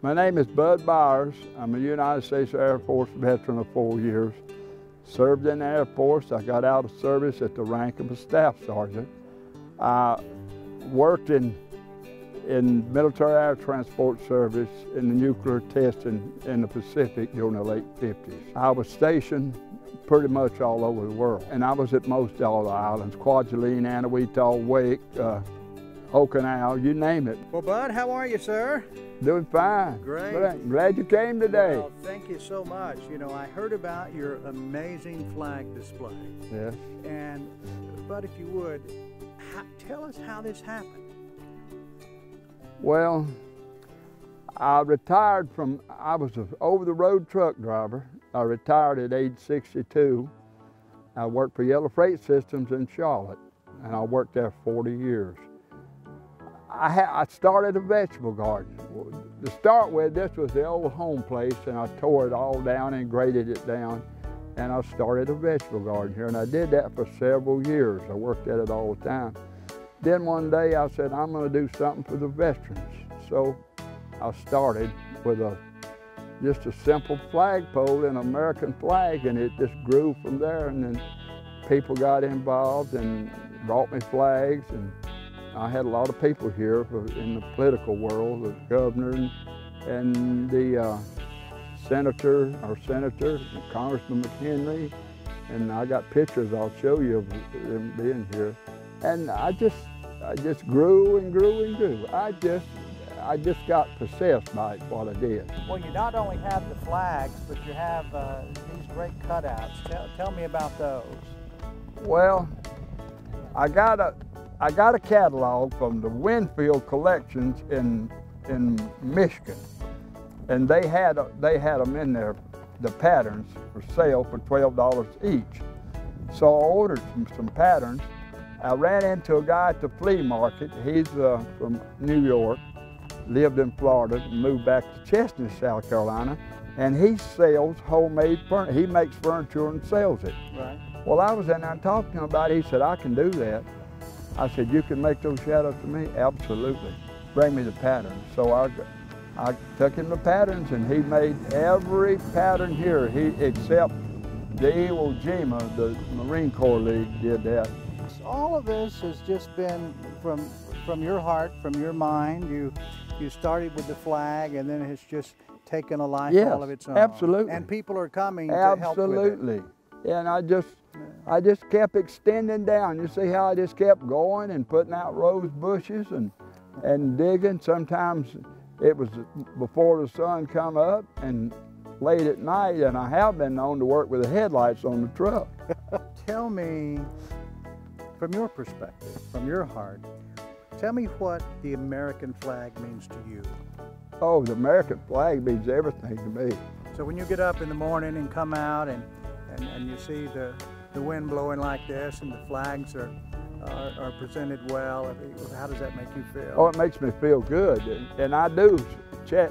My name is Bud Byers. I'm a United States Air Force veteran of 4 years. Served in the Air Force. I got out of service at the rank of a staff sergeant. I worked in military air transport service in the nuclear testing in the Pacific during the late 50s. I was stationed pretty much all over the world, and I was at most all the islands: Kwajalein, Anahuac, Wake, Okinawa, you name it. Well, Bud, how are you, sir? Doing fine. Great. I'm glad you came today. Well, thank you so much. You know, I heard about your amazing flag display. Yes. And, Bud, if you would, tell us how this happened. Well, I retired from, I was an over-the-road truck driver. I retired at age 62. I worked for Yellow Freight Systems in Charlotte, and I worked there 40 years. I started a vegetable garden. To start with, this was the old home place, and I tore it all down and graded it down, and I started a vegetable garden here, and I did that for several years. I worked at it all the time. Then one day I said, I'm going to do something for the veterans. So I started with just a simple flagpole, an American flag, and it just grew from there, and then people got involved and brought me flags, and I had a lot of people here in the political world, the governor and the senator, and Congressman McHenry, and I got pictures I'll show you of them being here. And I just grew and grew and grew. I just got possessed by what I did. Well, you not only have the flags, but you have these great cutouts. Tell me about those. Well, I got a catalog from the Winfield Collections in Michigan, and they had them in there, the patterns for sale for $12 each. So I ordered some patterns. I ran into a guy at the flea market. He's from New York, lived in Florida, moved back to Chestnut, South Carolina, and he sells homemade furniture. He makes furniture and sells it. Right. Well, I was in there talking to him about it. He said, I can do that. I said, you can make those shadows for me? Absolutely. Bring me the patterns. So I took him the patterns, and he made every pattern here, except the Iwo Jima, the Marine Corps League did that. All of this has just been from your heart, from your mind. You started with the flag, and then it's just taken a life all of its own. Absolutely. And people are coming to help with it. Absolutely. And I just kept extending down. You see how I just kept going and putting out rose bushes and digging. Sometimes it was before the sun come up and late at night, and I have been known to work with the headlights on the truck. Tell me, from your perspective, from your heart, tell me what the American flag means to you. Oh, the American flag means everything to me. So when you get up in the morning and come out and you see the wind blowing like this and the flags are presented well, how does that make you feel? Oh, it makes me feel good. And I do check.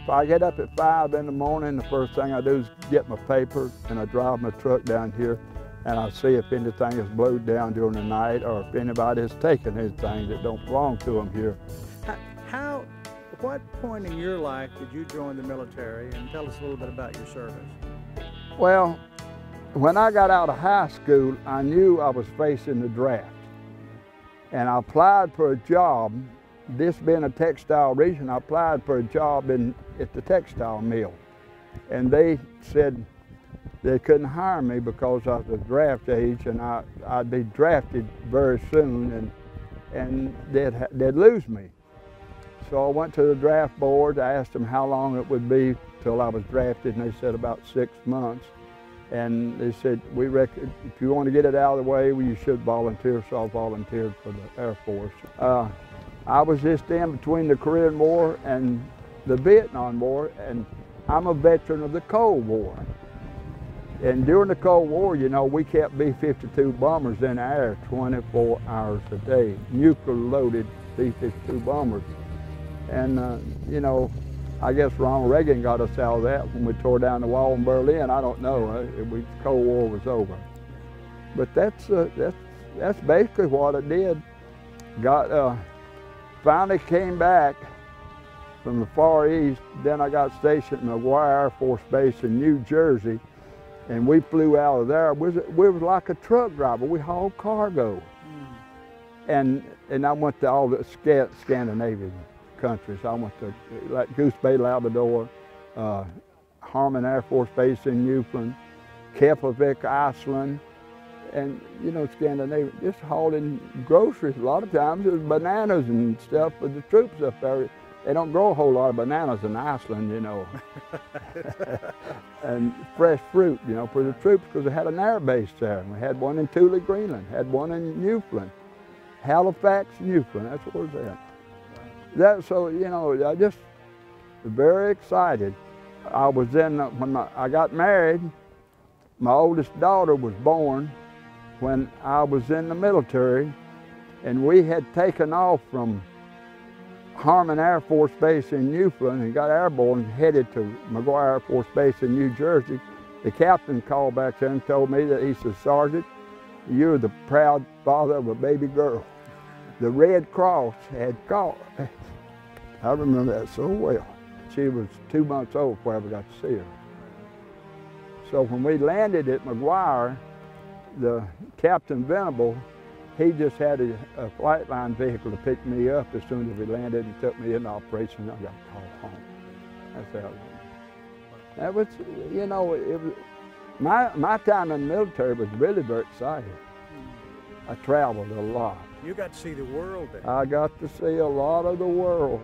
If I get up at 5 in the morning, the first thing I do is get my paper, and I drive my truck down here, and I see if anything is blowed down during the night, or if anybody has taken anything that don't belong to them here. What point in your life did you join the military? And tell us a little bit about your service. Well, when I got out of high school, I knew I was facing the draft. And I applied for a job. This being a textile region, I applied for a job at the textile mill. And they said they couldn't hire me because I was of draft age, and I'd be drafted very soon, and they'd lose me. So I went to the draft board. I asked them how long it would be till I was drafted, and they said about 6 months. And they said, we reckon if you want to get it out of the way, well, you should volunteer. So I volunteered for the Air Force. I was just in between the Korean War and the Vietnam War, and I'm a veteran of the Cold War. And during the Cold War, you know, we kept B-52 bombers in the air 24 hours a day, nuclear-loaded B-52 bombers. And, you know, I guess Ronald Reagan got us out of that when we tore down the wall in Berlin. I don't know. The Cold War was over. But that's basically what I did. Finally came back from the Far East. Then I got stationed at McGuire Air Force Base in New Jersey, and we flew out of there. We was like a truck driver. We hauled cargo. And I went to all the Scandinavian countries. I went to like Goose Bay, Labrador, Harmon Air Force Base in Newfoundland, Keflavik, Iceland, and you know, Scandinavia, just hauling groceries. A lot of times it was bananas and stuff for the troops up there. They don't grow a whole lot of bananas in Iceland, you know. And fresh fruit, you know, for the troops, because they had an air base there. And we had one in Thule, Greenland, had one in Newfoundland, Halifax, Newfoundland, that's where it was at. So, you know, I just very excited. I was in, when I got married, my oldest daughter was born when I was in the military, and we had taken off from Harmon Air Force Base in Newfoundland and got airborne and headed to McGuire Air Force Base in New Jersey. The captain called back there and told me that he said, "Sergeant, you're the proud father of a baby girl." The Red Cross had called. I remember that so well. She was 2 months old before I ever got to see her. So when we landed at McGuire, the Captain Venable, he just had a flight line vehicle to pick me up as soon as we landed and took me into operation. I got called home. That's how it was. That was, you know, it was, my time in the military was really very exciting. I traveled a lot. You got to see the world there. I got to see a lot of the world.